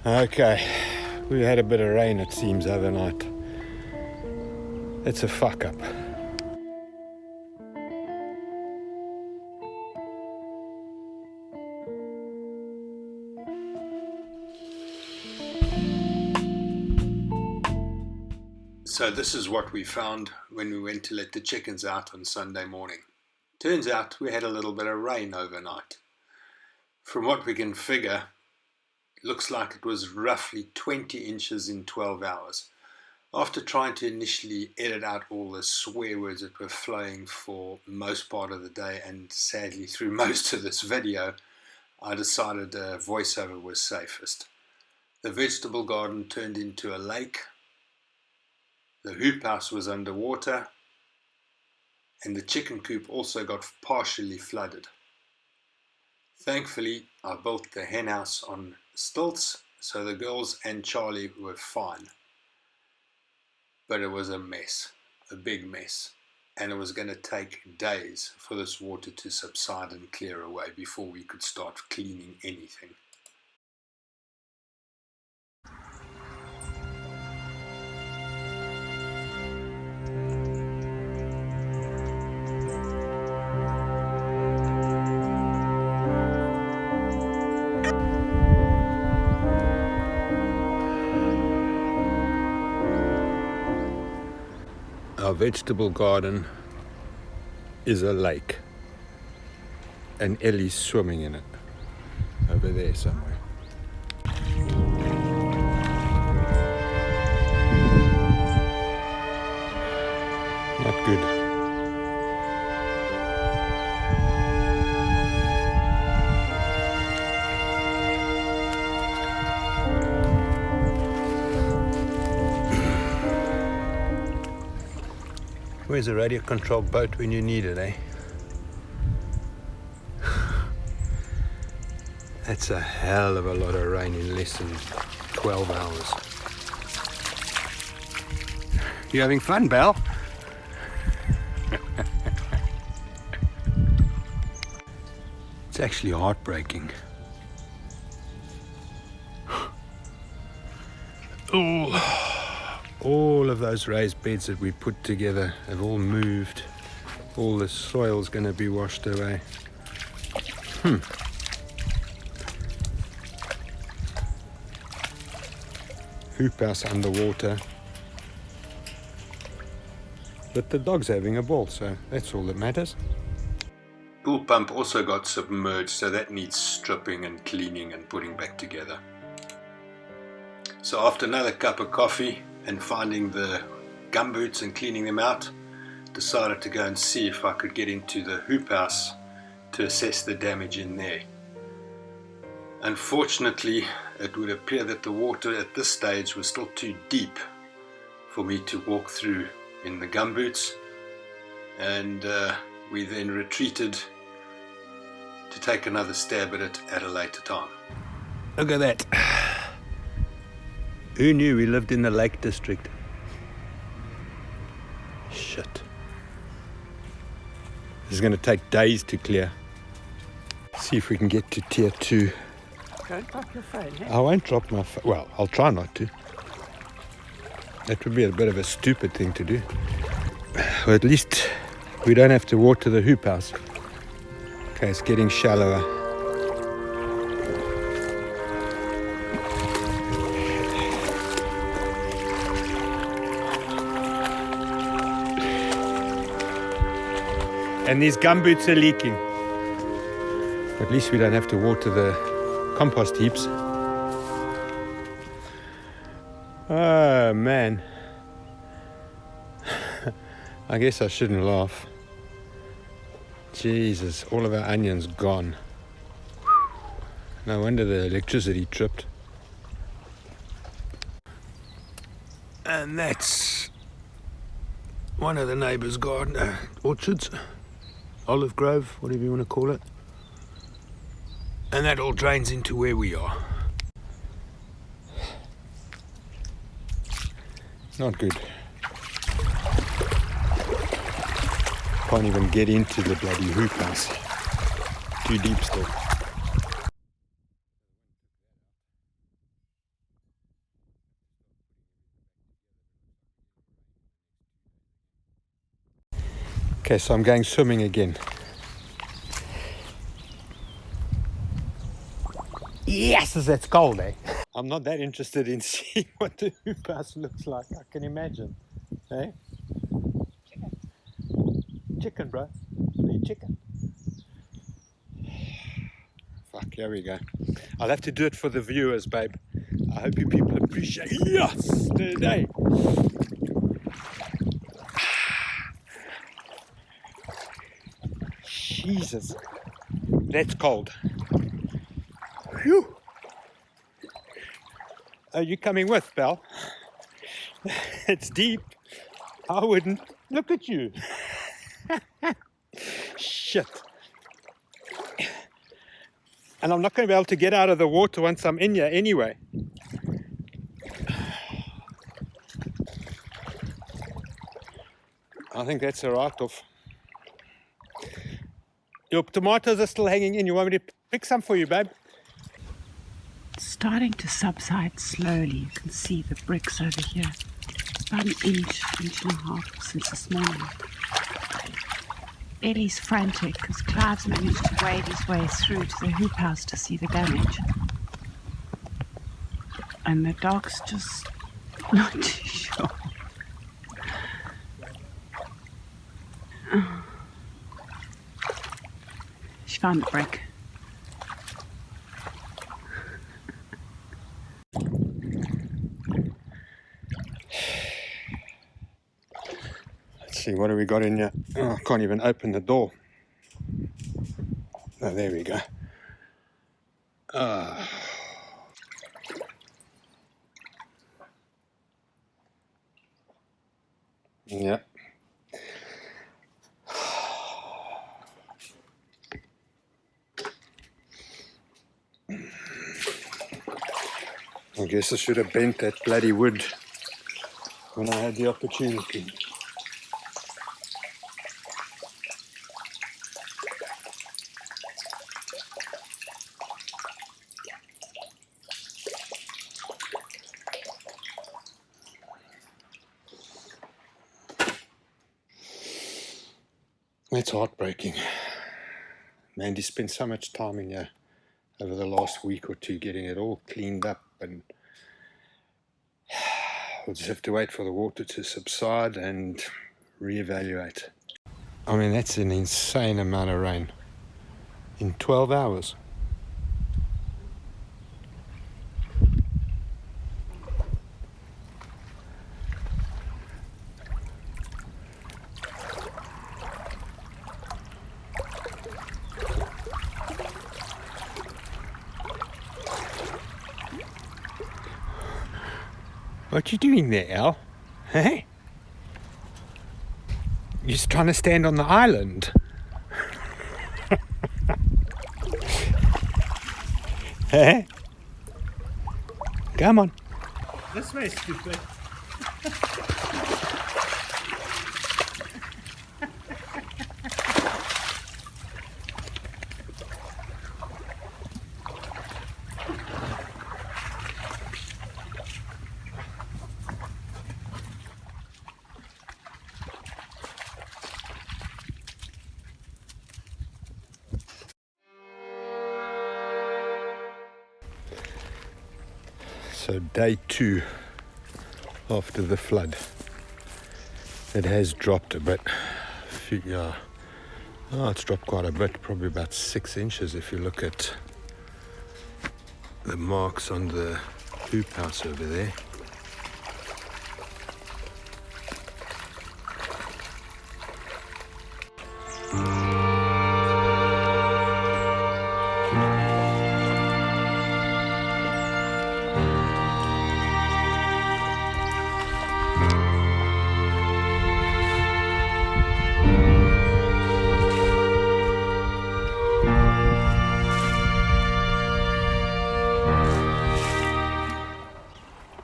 Okay, we had a bit of rain, it seems, overnight. It's a fuck up. So this is what we found when we went to let the chickens out on Sunday morning. Turns out we had a little bit of rain overnight. From what we can figure, it looks like it was roughly 20 inches in 12 hours. After trying to initially edit out all the swear words that were flowing for most part of the day and sadly through most of this video, I decided voiceover was safest. The vegetable garden turned into a lake. The hoop house was underwater, and the chicken coop also got partially flooded. Thankfully, I built the hen house on stilts, so the girls and Charlie were fine. But it was a mess, a big mess, and it was going to take days for this water to subside and clear away before we could start cleaning anything. Our vegetable garden is a lake, and Ellie's swimming in it, over there somewhere. Not good. Where's a radio-controlled boat when you need it, eh? That's a hell of a lot of rain in less than 12 hours. You having fun, Belle? It's actually heartbreaking. Oh. All of those raised beds that we put together have all moved. All the soil's going to be washed away. Hoop house underwater. But the dog's having a ball, so that's all that matters. Pool pump also got submerged, so that needs stripping and cleaning and putting back together. So after another cup of coffee and finding the gumboots and cleaning them out, decided to go and see if I could get into the hoop house to assess the damage in there. Unfortunately, it would appear that the water at this stage was still too deep for me to walk through in the gumboots, and we then retreated to take another stab at it at a later time. Look at that. Who knew we lived in the Lake District? Shit. This is going to take days to clear. See if we can get to tier 2. Don't drop your phone, eh? I won't drop my phone. Well, I'll try not to. That would be a bit of a stupid thing to do. Well, at least we don't have to water the hoop house. Okay, it's getting shallower. And these gumboots are leaking. At least we don't have to water the compost heaps. Oh man. I guess I shouldn't laugh. Jesus, all of our onions gone. No wonder the electricity tripped. And that's one of the neighbours' garden orchards. Olive grove, whatever you want to call it. And that all drains into where we are. Not good. Can't even get into the bloody hoop house. Too deep still. Okay, so I'm going swimming again. Yes, that's cold, eh? I'm not that interested in seeing what the hoop house looks like. I can imagine. Eh? Chicken, bro. Need chicken. Fuck, here we go. I'll have to do it for the viewers, babe. I hope you people appreciate. Yes, today. Jesus, that's cold. Whew. Are you coming with, pal? It's deep. I wouldn't. Look at you. Shit. And I'm not going to be able to get out of the water once I'm in here anyway. I think that's a write-off. Your tomatoes are still hanging in. You want me to pick some for you, babe? It's starting to subside slowly. You can see the bricks over here. About an inch and a half since this morning. Ellie's frantic because Clive's managed to wade his way through to the hoop house to see the damage. And the dog's just not too sure. She found the brick. Let's see, what do we got in here? Oh, I can't even open the door. Oh, there we go. Yeah. I guess I should have bent that bloody wood when I had the opportunity. It's heartbreaking. Mandy spent so much time in here over the last week or two getting it all cleaned up, and we'll just have to wait for the water to subside and reevaluate. I mean, that's an insane amount of rain in 12 hours. What you doing there, Al? Hey? You're just trying to stand on the island. Hey? Come on. This way, stupid. So day 2 after the flood. It has dropped a bit. Yeah. Oh, it's dropped quite a bit, probably about 6 inches if you look at the marks on the hoop house over there.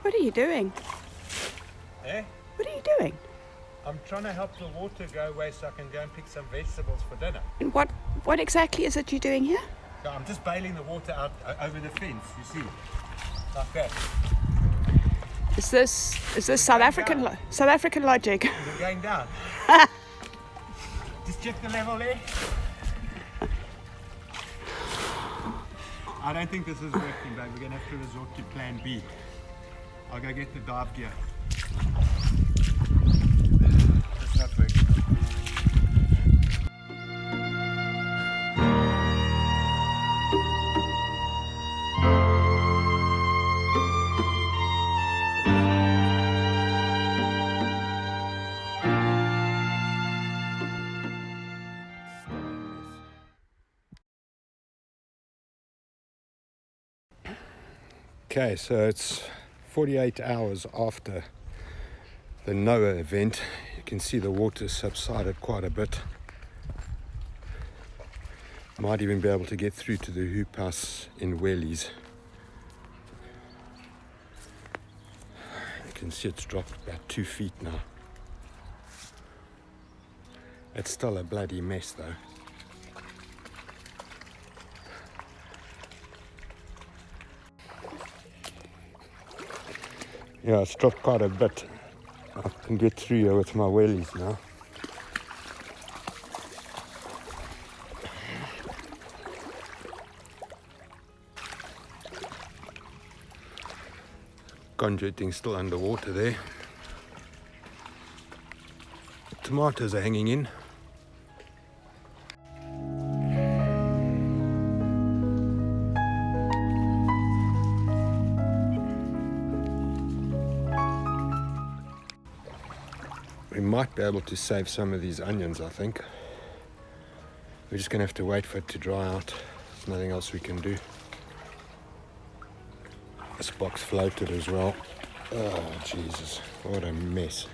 What are you doing? Eh? What are you doing? I'm trying to help the water go away so I can go and pick some vegetables for dinner. And what exactly is it you're doing here? So I'm just bailing the water out over the fence, you see, like that. Is this South African logic? We're going down. check the level there? I don't think this is working, babe. We're going to have to resort to plan B. I'll go get the dive gear. It's not working. Okay, so it's 48 hours after the Noah event. You can see the water subsided quite a bit. Might even be able to get through to the hoop house in Wellies. You can see it's dropped about 2 feet now. It's still a bloody mess though. Yeah, it's dropped quite a bit. I can get through here with my wellies now. Conduiting still underwater there. Tomatoes are hanging in. We might be able to save some of these onions, I think. We're just going to have to wait for it to dry out. There's nothing else we can do. This box floated as well. Oh, Jesus, what a mess.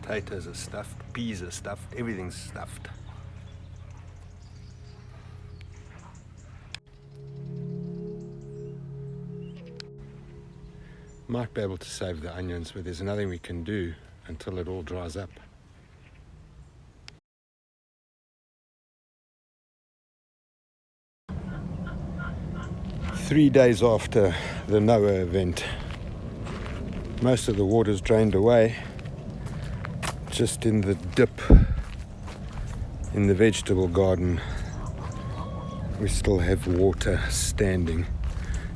Potatoes are stuffed, peas are stuffed, everything's stuffed. Might be able to save the onions, but there's nothing we can do until it all dries up. Three days after the Noah event, most of the water's drained away. Just in the dip in the vegetable garden, we still have water standing.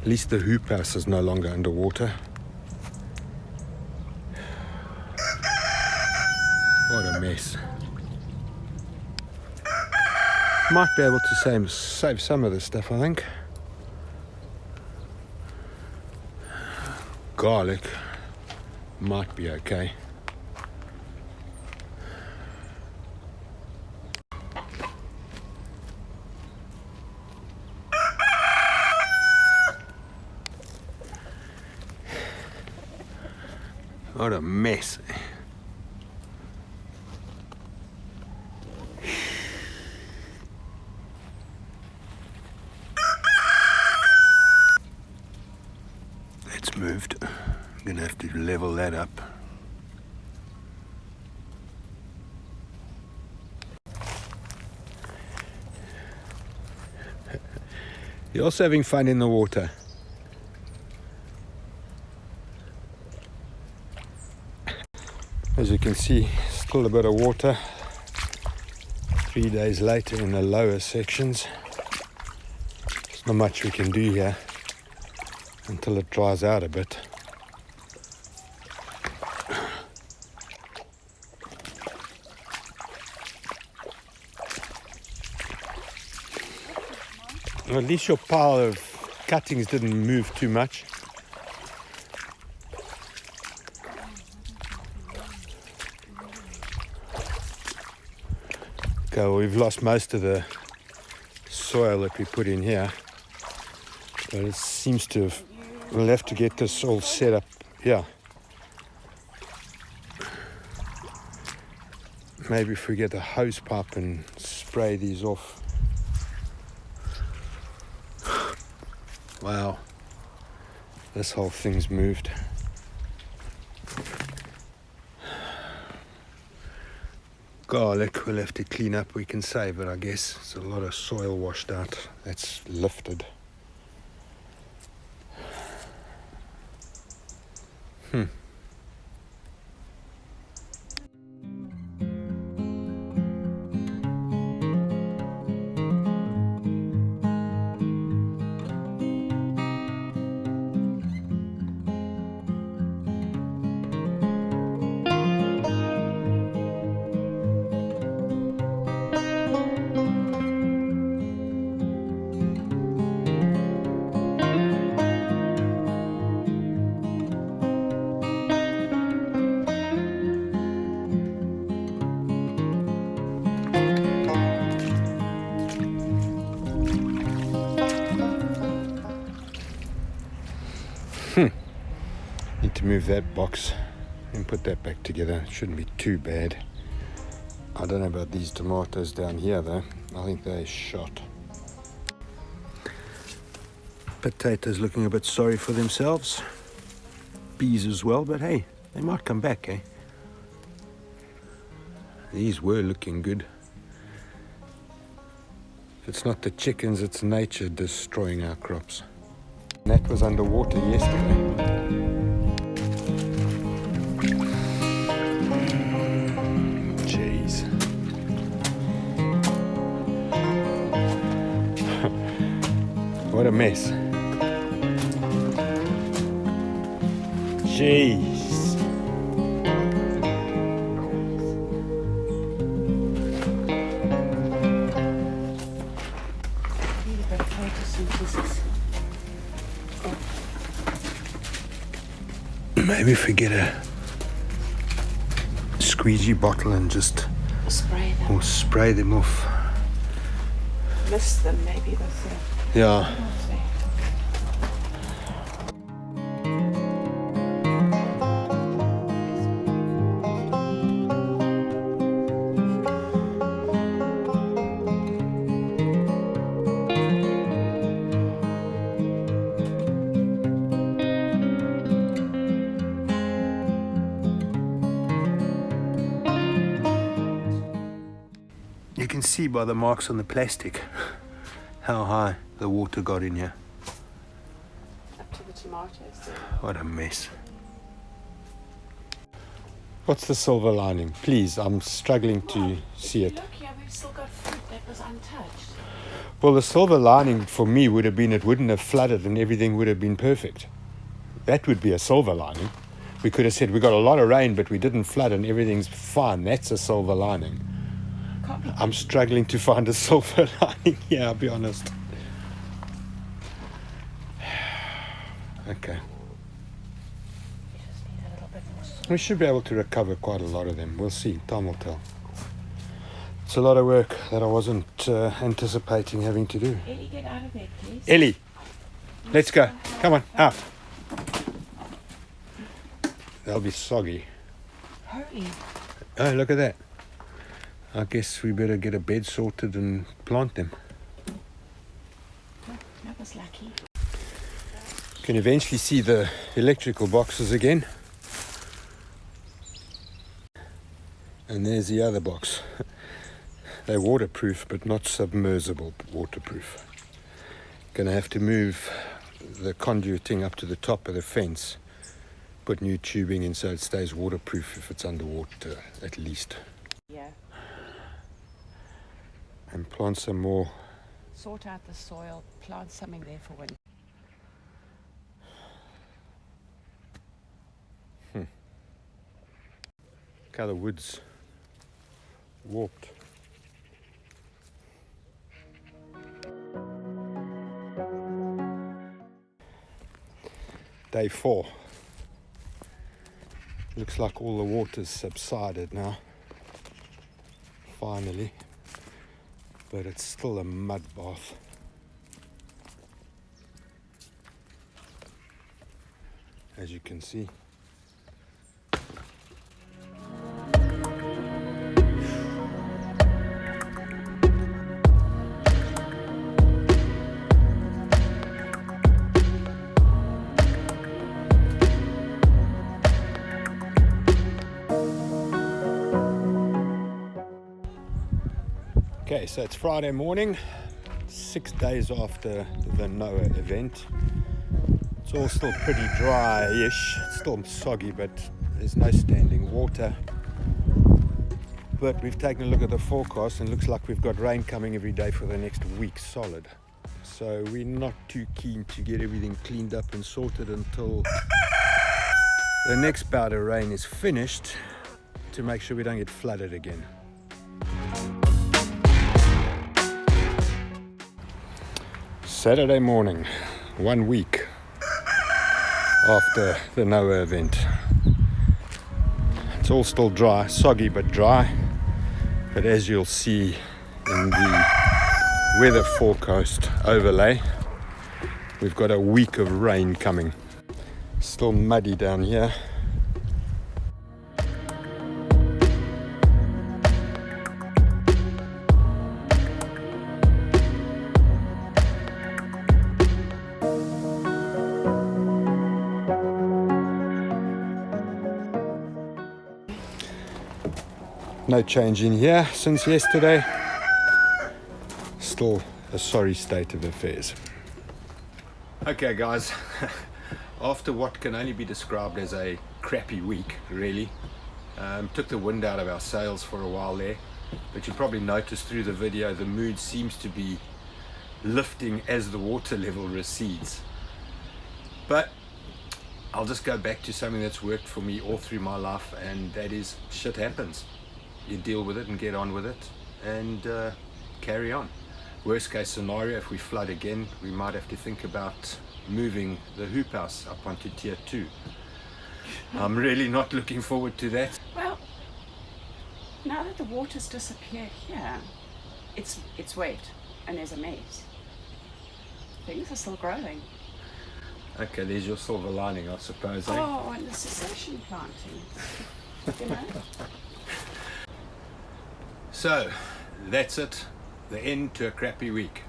At least the hoop house is no longer underwater. What a mess. Might be able to save some of this stuff, I think. Garlic might be okay. What a mess. That's moved. I'm going to have to level that up. You're also having fun in the water. As you can see, still a bit of water. 3 days later in the lower sections. There's not much we can do here until it dries out a bit. Well, at least your pile of cuttings didn't move too much. Okay, well, we've lost most of the soil that we put in here, but it seems to have, we'll have to get this all set up. Yeah, maybe if we get a hose pipe and spray these off. Wow, this whole thing's moved. Garlic we'll have to clean up, we can say, but I guess it's a lot of soil washed out. That's lifted. Need to move that box and put that back together. It shouldn't be too bad. I don't know about these tomatoes down here though. I think they're shot. Potatoes looking a bit sorry for themselves. Bees as well, but hey, they might come back, eh? These were looking good. If it's not the chickens, it's nature destroying our crops. And that was underwater yesterday. Jeez. What a mess. Jeez. Maybe if we get a squeegee bottle and just spray them off. Miss them, maybe that's it. Yeah. You can see by the marks on the plastic how high the water got in here. Up to the tomatoes there. What a mess. What's the silver lining? Please, I'm struggling to see it. Look here, we've still got fruit that was untouched. Well, the silver lining for me would have been it wouldn't have flooded and everything would have been perfect. That would be a silver lining. We could have said we got a lot of rain, but we didn't flood and everything's fine. That's a silver lining. I'm struggling to find a silver lining here, I'll be honest. Okay. We should be able to recover quite a lot of them. We'll see. Time will tell. It's a lot of work that I wasn't anticipating having to do. Ellie, get out of bed, please. Ellie, let's go. Come on, out. They'll be soggy. Holy. Oh, look at that. I guess we better get a bed sorted and plant them. Oh, that was lucky. You can eventually see the electrical boxes again. And there's the other box. They're waterproof, but not submersible waterproof. Gonna have to move the conduiting up to the top of the fence. Put new tubing in so it stays waterproof if it's underwater, at least. Yeah. and plant some more. Sort out the soil, plant something there for winter. Look how the wood's warped. Day 4. Looks like all the water's subsided now, finally, but it's still a mud bath. As you can see. Okay, so it's Friday morning, 6 days after the Noah event. It's all still pretty dry-ish. It's still soggy, but there's no standing water. But we've taken a look at the forecast and it looks like we've got rain coming every day for the next week solid. So we're not too keen to get everything cleaned up and sorted until the next bout of rain is finished to make sure we don't get flooded again. Saturday morning, 1 week after the Noah event. It's all still dry, soggy but dry. But as you'll see in the weather forecast overlay, we've got a week of rain coming. Still muddy down here. No change in here since yesterday. Still a sorry state of affairs. Okay guys, after what can only be described as a crappy week, really, took the wind out of our sails for a while there, but you probably noticed through the video the mood seems to be lifting as the water level recedes. But I'll just go back to something that's worked for me all through my life, and that is shit happens. You deal with it and get on with it and carry on. Worst case scenario, if we flood again, we might have to think about moving the hoop house up onto tier 2. I'm really not looking forward to that. Well, now that the water's disappeared here, it's wet and there's a mess. Things are still growing. Okay, there's your silver lining, I suppose. Oh, and the cessation planting, you know? So, that's it. The end to a crappy week.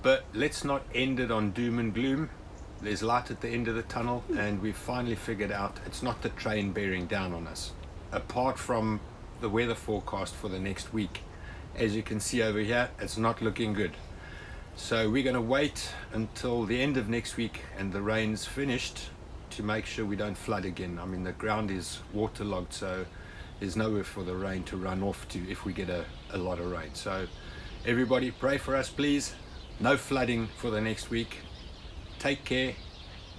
But let's not end it on doom and gloom. There's light at the end of the tunnel, and we've finally figured out it's not the train bearing down on us. Apart from the weather forecast for the next week, as you can see over here, it's not looking good. So we're going to wait until the end of next week and the rain's finished to make sure we don't flood again. I mean, the ground is waterlogged, so there's nowhere for the rain to run off to if we get a lot of rain. So everybody pray for us, please. No flooding for the next week. Take care.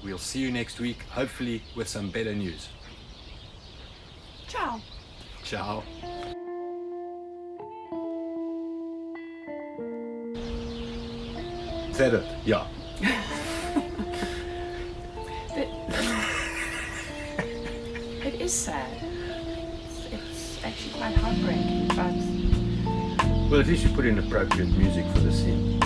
We'll see you next week, hopefully with some better news. Ciao. Ciao. Is that it? Yeah. It is sad. It's actually quite heartbreaking, but... Well, at least you put in appropriate music for the scene.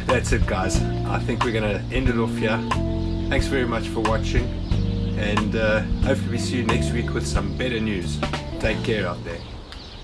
That's it, guys. I think we're going to end it off here. Thanks very much for watching, and hopefully we see you next week with some better news. Take care out there.